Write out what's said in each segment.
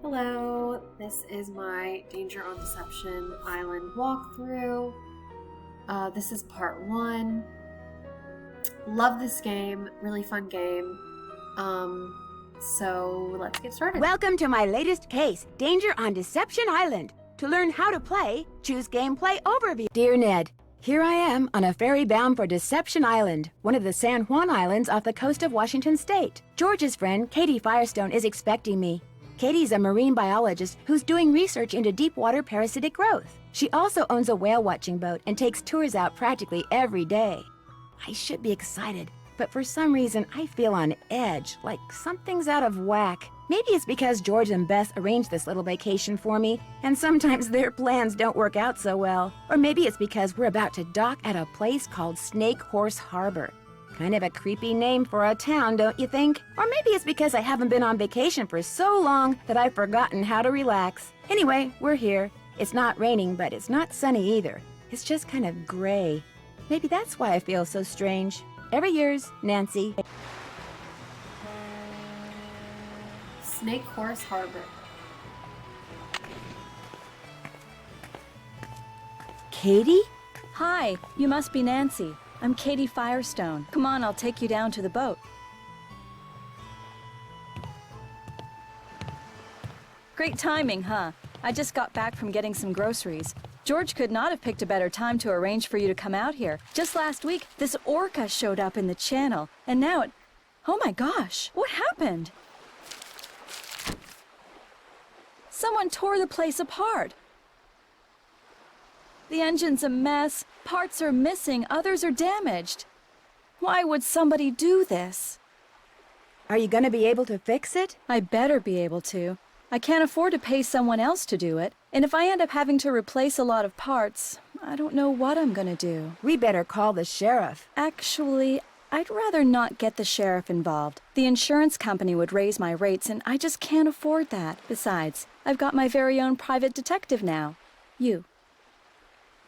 Hello, this is my Danger on Deception Island walkthrough. This is part 1. Love this game, really fun game. So let's get started. Welcome to my latest case, Danger on Deception Island. To learn how to play, choose Gameplay Overview. Dear Ned, here I am on a ferry bound for Deception Island, one of the San Juan Islands off the coast of Washington State. George's friend, Katie Firestone, is expecting me. Katie's a marine biologist who's doing research into deep water parasitic growth. She also owns a whale watching boat and takes tours out practically every day. I should be excited, but for some reason I feel on edge, like something's out of whack. Maybe it's because George and Beth arranged this little vacation for me, and sometimes their plans don't work out so well. Or maybe it's because we're about to dock at a place called Snake Horse Harbor. Kind of a creepy name for a town, don't you think? Or maybe it's because I haven't been on vacation for so long that I've forgotten how to relax. Anyway, we're here. It's not raining, but it's not sunny either. It's just kind of gray. Maybe that's why I feel so strange. Ever yours, Nancy. Snake Horse Harbor. Katie? Hi, you must be Nancy. I'm Katie Firestone. Come on, I'll take you down to the boat. Great timing, huh? I just got back from getting some groceries. George could not have picked a better time to arrange for you to come out here. Just last week, this orca showed up in the channel, and now it... Oh my gosh, what happened? Someone tore the place apart. The engine's a mess, parts are missing, others are damaged. Why would somebody do this? Are you gonna be able to fix it? I better be able to. I can't afford to pay someone else to do it, and if I end up having to replace a lot of parts, I don't know what I'm gonna do. We better call the sheriff. Actually, I'd rather not get the sheriff involved. The insurance company would raise my rates, and I just can't afford that. Besides, I've got my very own private detective now. You.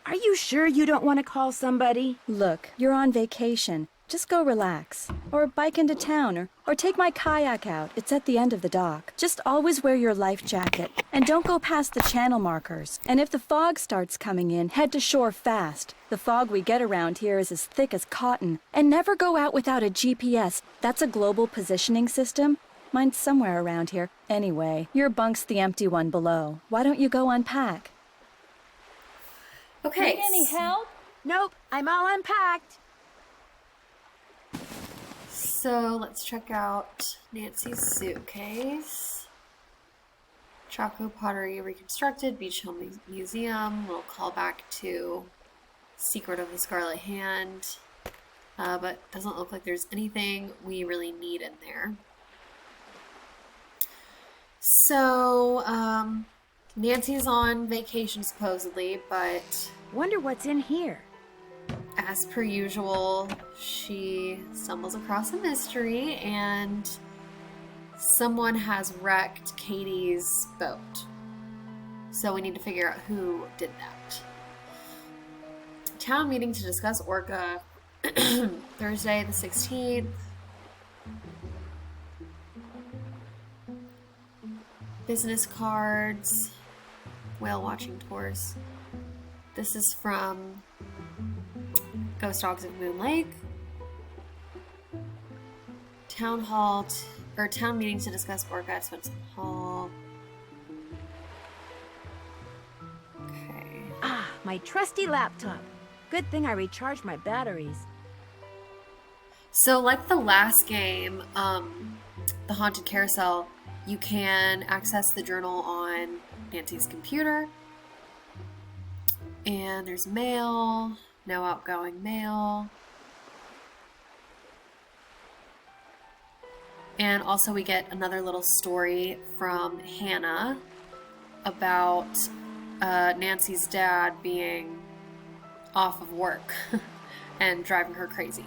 Are you sure you don't want to call somebody? Look, you're on vacation. Just go relax. Or bike into town, or take my kayak out. It's at the end of the dock. Just always wear your life jacket. And don't go past the channel markers. And if the fog starts coming in, head to shore fast. The fog we get around here is as thick as cotton. And never go out without a GPS. That's a global positioning system. Mine's somewhere around here. Anyway, your bunk's the empty one below. Why don't you go unpack? Okay. Need any help? Nope, I'm all unpacked. So let's check out Nancy's suitcase. Chaco Pottery Reconstructed, Beach Hill Museum. We'll call back to Secret of the Scarlet Hand. But doesn't look like there's anything we really need in there. So, Nancy's on vacation supposedly, but Wonder what's in here. as per usual, she stumbles across a mystery and someone has wrecked Katie's boat. So we need to figure out who did that. Town meeting to discuss Orca Thursday the 16th. Business cards. Whale watching tours. This is from Ghost Dogs of Moon Lake. Town hall, or town meeting to discuss Orca at Swenson Hall. Okay. Ah, my trusty laptop. Good thing I recharged my batteries. So, like the last game, the Haunted Carousel, you can access the journal on Nancy's computer. And there's mail, no outgoing mail. And also we get another little story from Hannah about Nancy's dad being off of work and driving her crazy.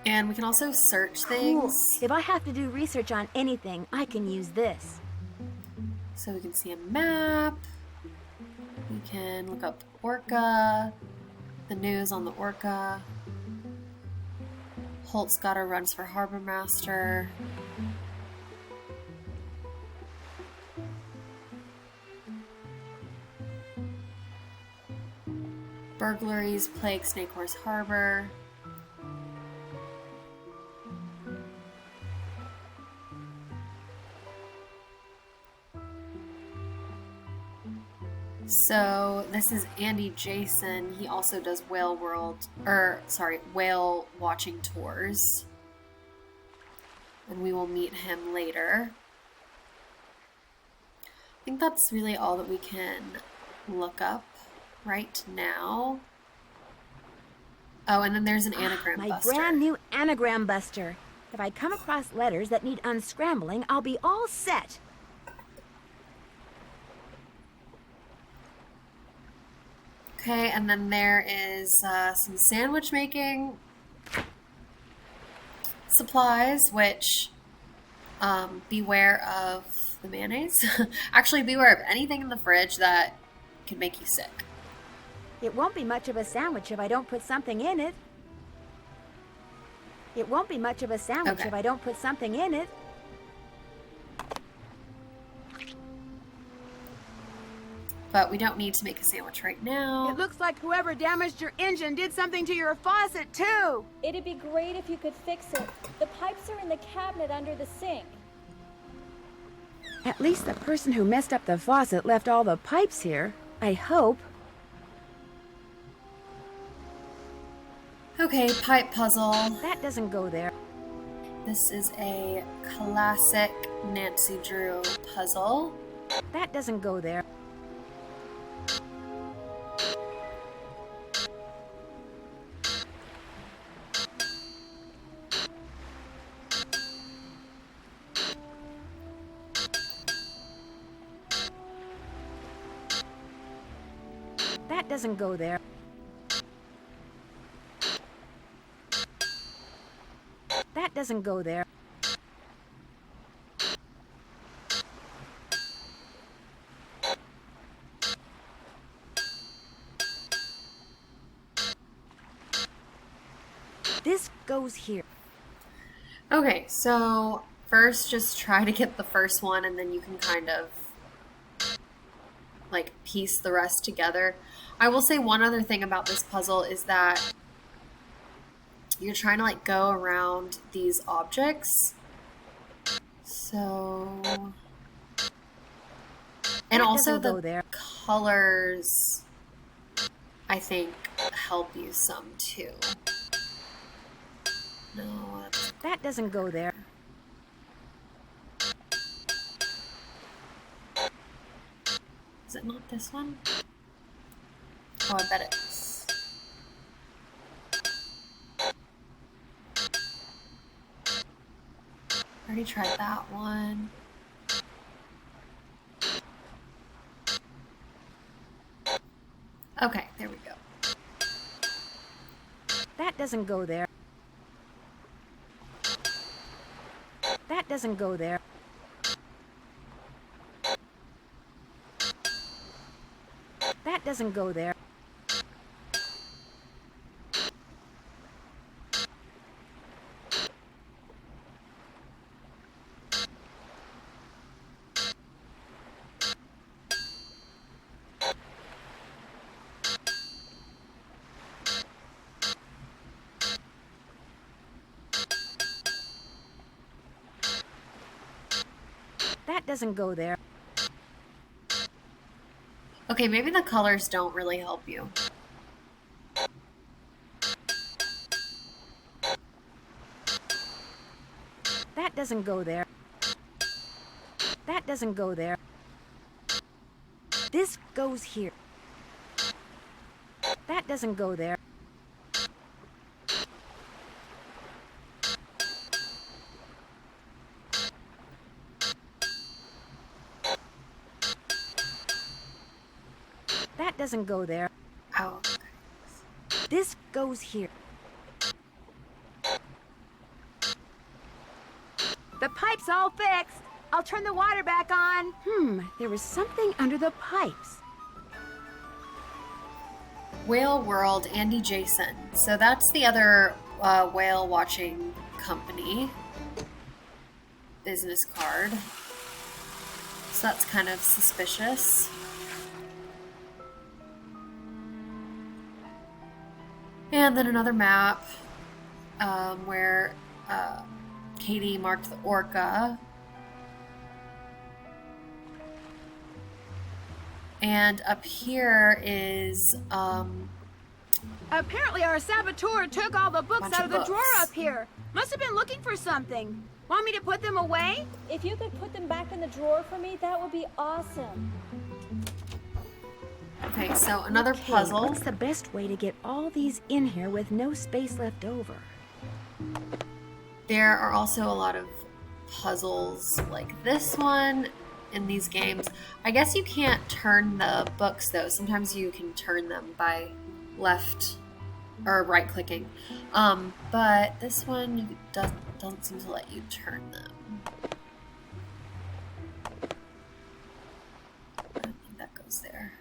And we can also search things. Cool. If I have to do research on anything, I can use this. So we can see a map. We can look up Orca, the news on the Orca. Holt Scott runs for Harbor Master. Burglaries plague Snake Horse Harbor. So this is Andy Jason. He also does whale watching tours. And we will meet him later. I think that's really all that we can look up right now. Oh, and then there's an anagram My buster. brand new anagram buster. If I come across letters that need unscrambling, I'll be all set. Okay, and then there is some sandwich making supplies, which beware of the mayonnaise. Actually, beware of anything in the fridge that can make you sick. It won't be much of a sandwich if I don't put something in it. It won't be much of a sandwich Okay. if I don't put something in it. But we don't need to make a sandwich right now. It looks like whoever damaged your engine did something to your faucet, too. It'd be great if you could fix it. The pipes are in the cabinet under the sink. At least the person who messed up the faucet left all the pipes here. I hope. Okay, pipe puzzle. That doesn't go there. This is a classic Nancy Drew puzzle. That doesn't go there. That doesn't go there. That doesn't go there. This goes here. Okay, so first just try to get the first one and then you can kind of like piece the rest together. I will say one other thing about this puzzle is that you're trying to like go around these objects. So, and That also doesn't go the there. colors I think help you some too. No, that's That doesn't go there. Is it not this one? Oh, I bet it is. Already tried that one. Okay, there we go. That doesn't go there. That doesn't go there. That doesn't go there. That doesn't go there. Okay, maybe the colors don't really help you. That doesn't go there. That doesn't go there. This goes here. That doesn't go there. That doesn't go there. Oh, okay. This goes here. The pipe's all fixed. I'll turn the water back on. There was something under the pipes. Whale World, Andy Jason. So that's the other whale watching company. Business card. So that's kind of suspicious. And then another map where Katie marked the orca. And up here is Apparently our saboteur took all the books Bunch out of of the drawer books. up here. Must have been looking for something. Want me to put them away? If you could put them back in the drawer for me, that would be awesome. okay, so another Okay, puzzle. what's the best way to get all these in here with no space left over? There are also a lot of puzzles like this one in these games. I guess you can't turn the books though. Sometimes you can turn them by left or right clicking. But this one doesn't seem to let you turn them. I don't think that goes there.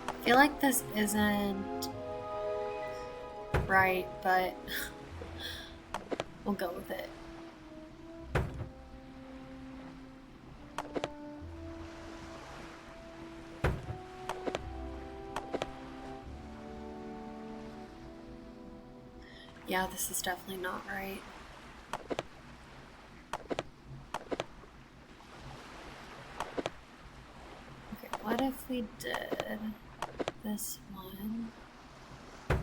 I feel like this isn't right, but we'll go with it. Yeah, this is definitely not right. Okay, what if we did this one, and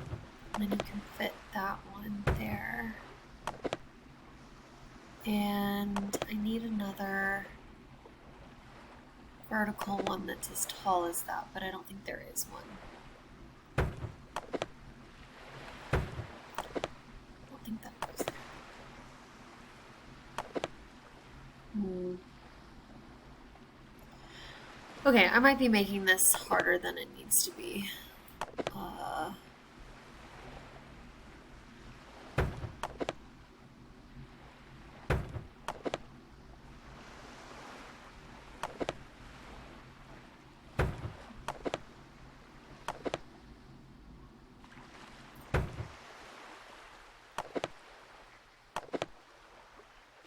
then you can fit that one there. And I need another vertical one that's as tall as that, but I don't think there is one. I don't think that goes there. Okay, I might be making this harder than it needs to be.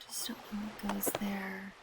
Just don't know what goes there.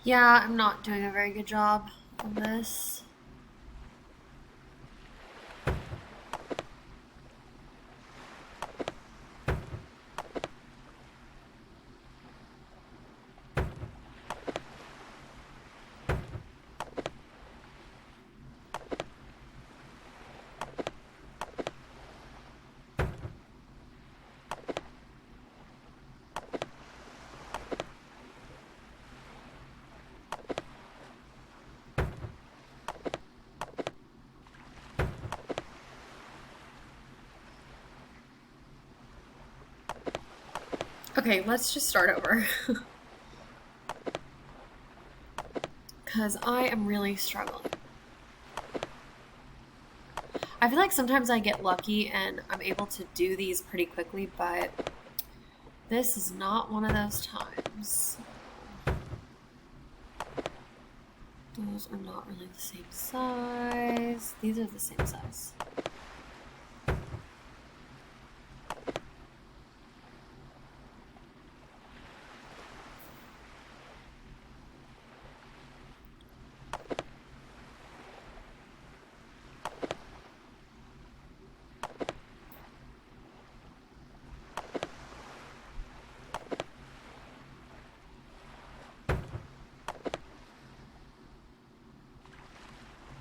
Yeah, I'm not doing a very good job on this. Okay, let's just start over. Because I am really struggling. I feel like sometimes I get lucky and I'm able to do these pretty quickly, but this is not one of those times. Those are not really the same size. These are the same size.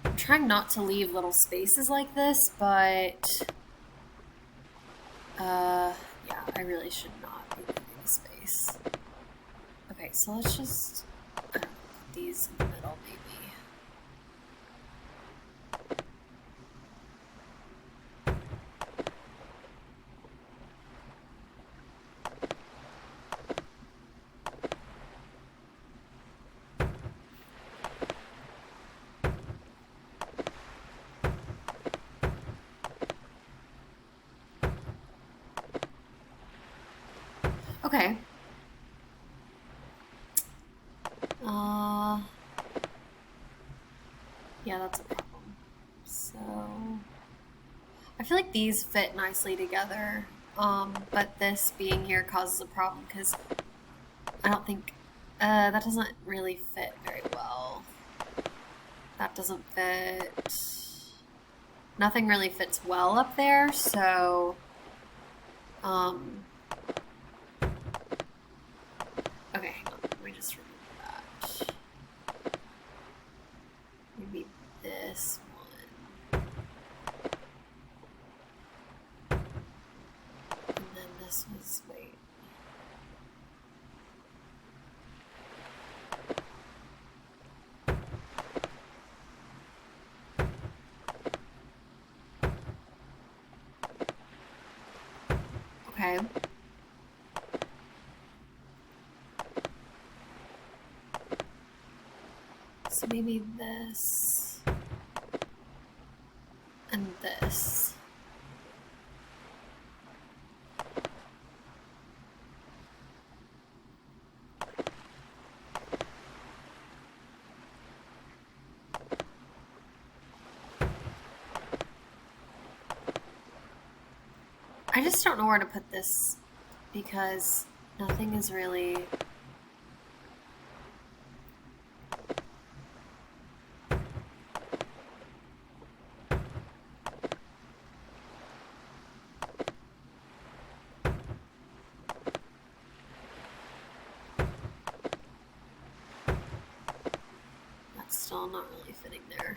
I'm trying not to leave little spaces like this, but yeah, I really should not be leaving space. Okay, so let's just put these in the middle, maybe. Okay. Yeah, that's a problem. So, I feel like these fit nicely together, but this being here causes a problem because I don't think, that doesn't really fit very well. That doesn't fit. Nothing really fits well up there, so, okay, hang on, let me just remove that. Maybe this one. And then this was, wait. Okay. So maybe this and this. I just don't know where to put this because nothing is really. That's still not really fitting there.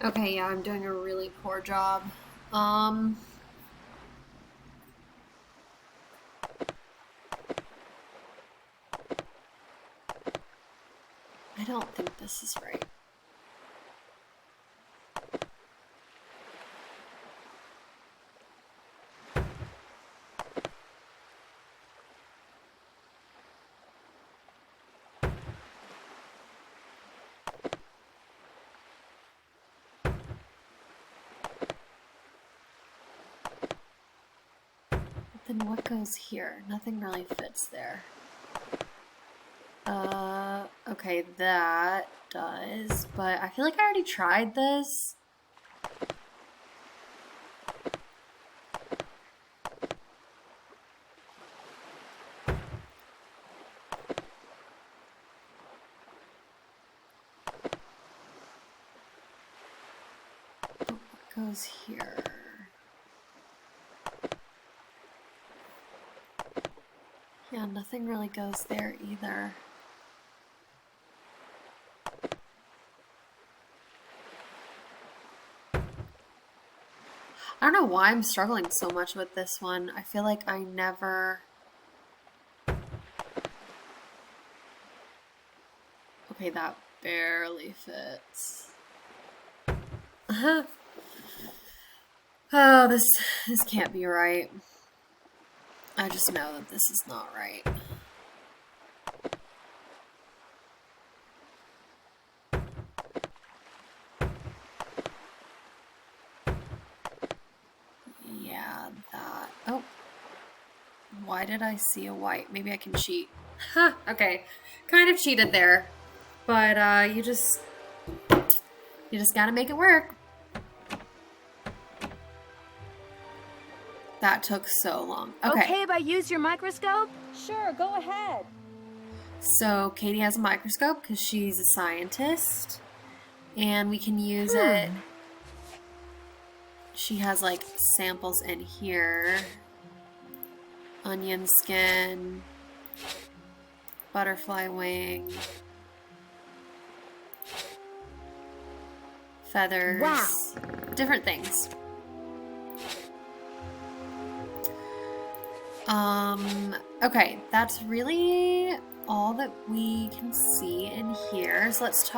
Okay, yeah, I'm doing a really poor job. I don't think this is right. Then what goes here? Nothing really fits there. Okay, that does, but I feel like I already tried this. What goes here? Yeah, nothing really goes there either. I don't know why I'm struggling so much with this one. I feel like I never... Okay, that barely fits. Oh, this can't be right. I just know that this is not right. Yeah, that. Oh. Why did I see a white? Maybe I can cheat. Ha, okay. Kind of cheated there. But you just gotta make it work. That took so long. Okay, if I use your microscope? Sure, go ahead. So Katie has a microscope because she's a scientist. And we can use it. She has like samples in here. Onion skin. Butterfly wing. Feathers. Wow. Different things. Okay, that's really all that we can see in here. So let's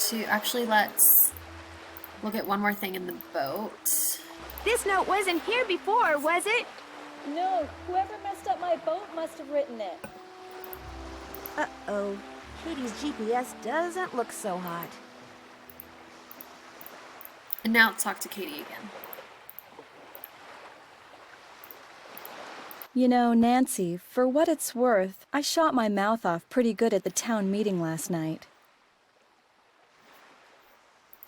let's look at one more thing in the boat. This note wasn't here before, was it? No, whoever messed up my boat must have written it. Uh-oh. Katie's GPS doesn't look so hot. And now let's talk to Katie again. You know, Nancy, for what it's worth, I shot my mouth off pretty good at the town meeting last night.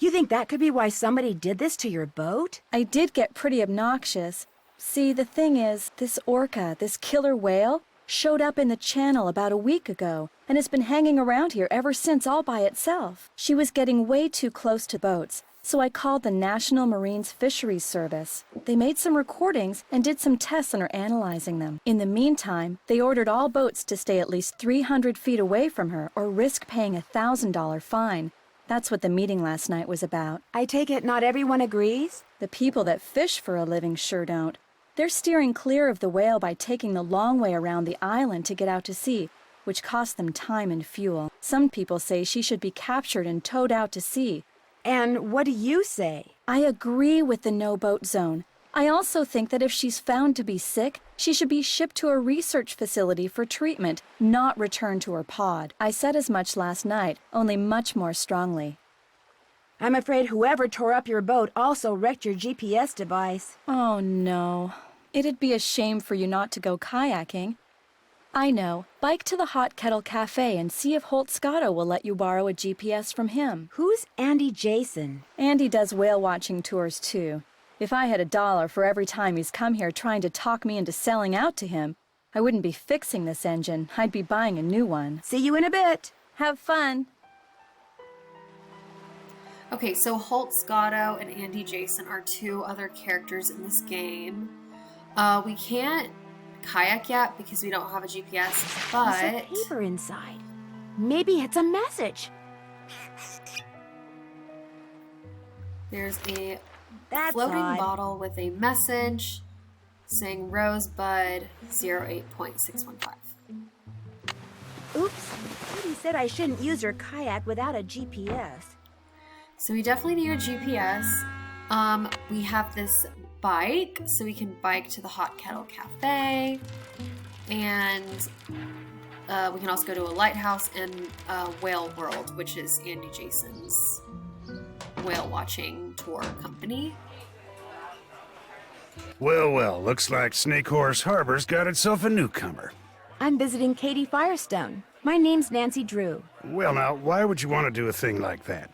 You think that could be why somebody did this to your boat? I did get pretty obnoxious. See, the thing is, this orca, this killer whale, showed up in the channel about a week ago and has been hanging around here ever since all by itself. She was getting way too close to boats, so I called the National Marines Fisheries Service. They made some recordings and did some tests and are analyzing them. In the meantime, they ordered all boats to stay at least 300 feet away from her or risk paying a $1,000 fine. That's what the meeting last night was about. I take it not everyone agrees? The people that fish for a living sure don't. They're steering clear of the whale by taking the long way around the island to get out to sea, which costs them time and fuel. Some people say she should be captured and towed out to sea. And what do you say? I agree with the no-boat zone. I also think that if she's found to be sick, she should be shipped to a research facility for treatment, not returned to her pod. I said as much last night, only much more strongly. I'm afraid whoever tore up your boat also wrecked your GPS device. Oh, no. It'd be a shame for you not to go kayaking. I know. Bike to the Hot Kettle Cafe and see if Holt Scotto will let you borrow a GPS from him. Who's Andy Jason? Andy does whale watching tours, too. If I had $1 for every time he's come here trying to talk me into selling out to him, I wouldn't be fixing this engine. I'd be buying a new one. See you in a bit. Have fun. Okay, so Holt Scotto and Andy Jason are two other characters in this game. We can't kayak yet because we don't have a GPS, but There's a paper inside. Maybe it's a message. there's a That's floating odd. bottle with a message saying Rosebud 08.615. Oops. Katie said I shouldn't use her kayak without a GPS. So we definitely need a GPS. We have this bike, so we can bike to the Hot Kettle Cafe, and we can also go to a lighthouse and Whale World, which is Andy Jason's whale watching tour company. Well, well, looks like Snake Horse Harbor's got itself a newcomer. I'm visiting Katie Firestone. My name's Nancy Drew. Well, now, why would you want to do a thing like that?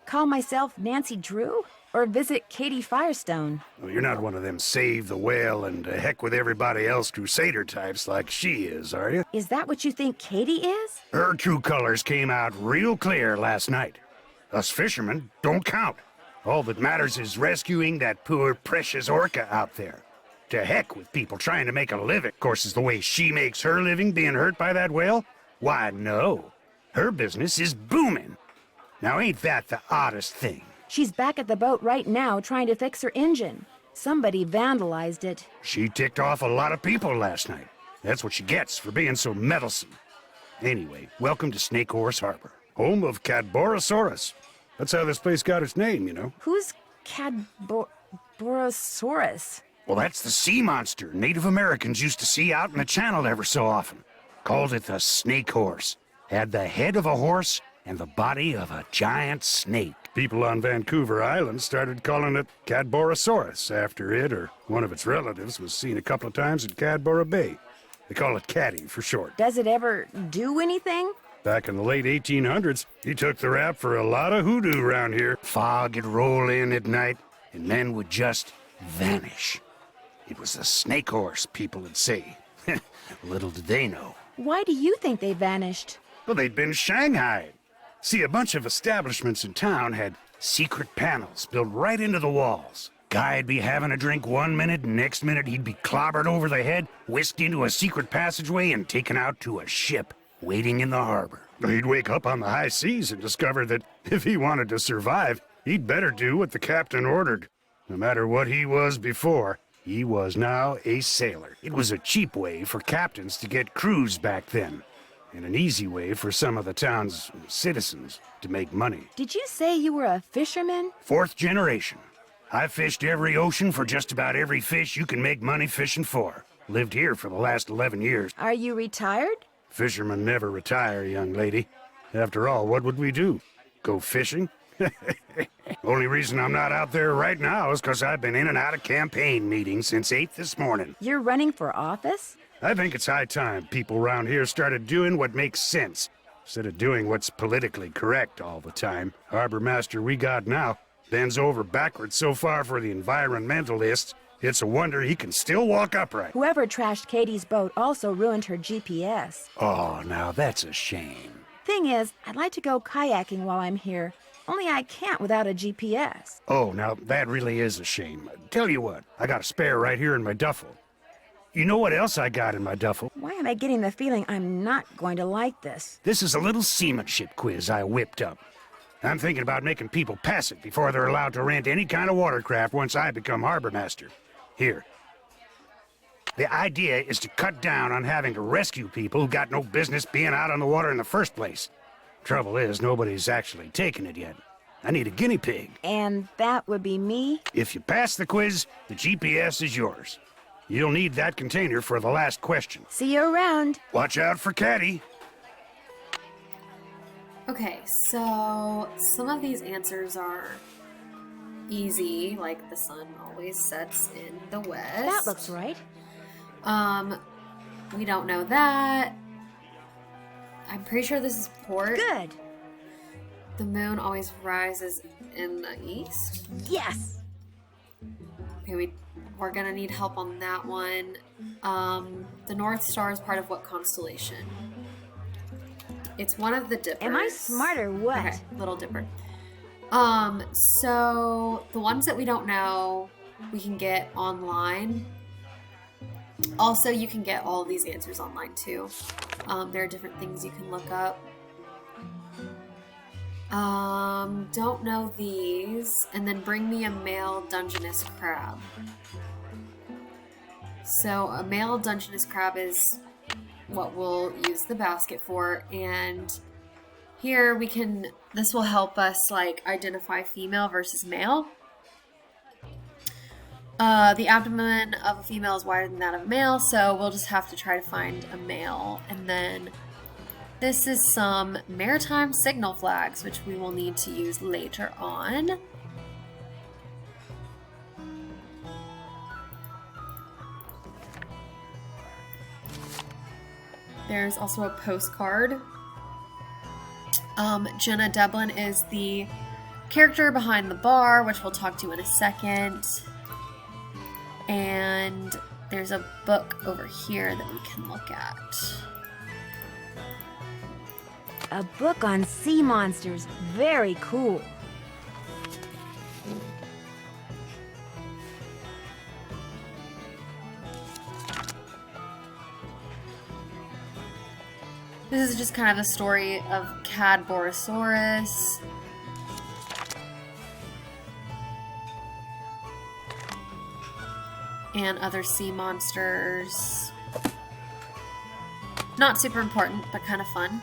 Call myself Nancy Drew? Or visit Katie Firestone? Well, you're not one of them save the whale and heck with everybody else crusader types like she is, are you? Is that what you think Katie is? Her true colors came out real clear last night. Us fishermen don't count. All that matters is rescuing that poor, precious orca out there. to heck with people trying to make a living. Of course, is the way she makes her living being hurt by that whale? Why, no. Her business is booming. Now, ain't that the oddest thing? She's back at the boat right now trying to fix her engine. Somebody vandalized it. She ticked off a lot of people last night. That's what she gets for being so meddlesome. Anyway, welcome to Snake Horse Harbor, home of Cadborosaurus. That's how this place got its name, you know. Who's Cadborosaurus? Well, that's the sea monster Native Americans used to see out in the channel ever so often. Called it the snake horse. Had the head of a horse and the body of a giant snake. People on Vancouver Island started calling it Cadborosaurus after it or one of its relatives was seen a couple of times in Cadboro Bay. They call it Caddy for short. Does it ever do anything? Back in the late 1800s, he took the rap for a lot of hoodoo around here. Fog would roll in at night, and men would just vanish. It was the snake horse, people would say. Little did they know. Why do you think they vanished? Well, they'd been shanghaied. See, a bunch of establishments in town had secret panels built right into the walls. Guy'd be having a drink one minute, and next minute he'd be clobbered over the head, whisked into a secret passageway, and taken out to a ship waiting in the harbor. He'd wake up on the high seas and discover that if he wanted to survive, he'd better do what the captain ordered. No matter what he was before, he was now a sailor. It was a cheap way for captains to get crews back then, and an easy way for some of the town's citizens to make money. Did you say you were a fisherman? 4th generation. I fished every ocean for just about every fish you can make money fishing for. Lived here for the last 11 years. Are you retired? Fishermen never retire, young lady. After all, what would we do? Go fishing? Only reason I'm not out there right now is because I've been in and out of campaign meetings since 8 this morning. You're running for office? I think it's high time people around here started doing what makes sense, instead of doing what's politically correct all the time. Harbor master we got now bends over backwards so far for the environmentalists, it's a wonder he can still walk upright. Whoever trashed Katie's boat also ruined her GPS. Oh, now that's a shame. Thing is, I'd like to go kayaking while I'm here, only I can't without a GPS. Oh, now that really is a shame. Tell you what, I got a spare right here in my duffel. You know what else I got in my duffel? Why am I getting the feeling I'm not going to like this? This is a little seamanship quiz I whipped up. I'm thinking about making people pass it before they're allowed to rent any kind of watercraft once I become harbor master. Here. The idea is to cut down on having to rescue people who got no business being out on the water in the first place. Trouble is, nobody's actually taken it yet. I need a guinea pig. And that would be me? If you pass the quiz, the GPS is yours. You'll need that container for the last question. See you around. Watch out for Caddy. Okay, so some of these answers are easy, like the sun always sets in the west. That looks right. We don't know that. I'm pretty sure this is port. Good. The moon always rises in the east. Yes. Okay, we're gonna need help on that one. The North Star is part of what constellation? It's one of the Dippers. Am I smart or what? Okay, Little Dipper. So the ones that we don't know, we can get online. Also, you can get all these answers online too. There are different things you can look up. Don't know these. And then bring me a male Dungeness crab. So a male Dungeness crab is what we'll use the basket for, and here we can, this will help us like identify female versus male. The abdomen of a female is wider than that of a male, so we'll just have to try to find a male. And then this is some maritime signal flags, which we will need to use later on. There's also a postcard. Jenna Devlin is the character behind the bar, which we'll talk to in a second. And there's a book over here that we can look at. A book on sea monsters. Very cool. This is just kind of the story of Cadborosaurus. And other sea monsters. Not super important, but kind of fun.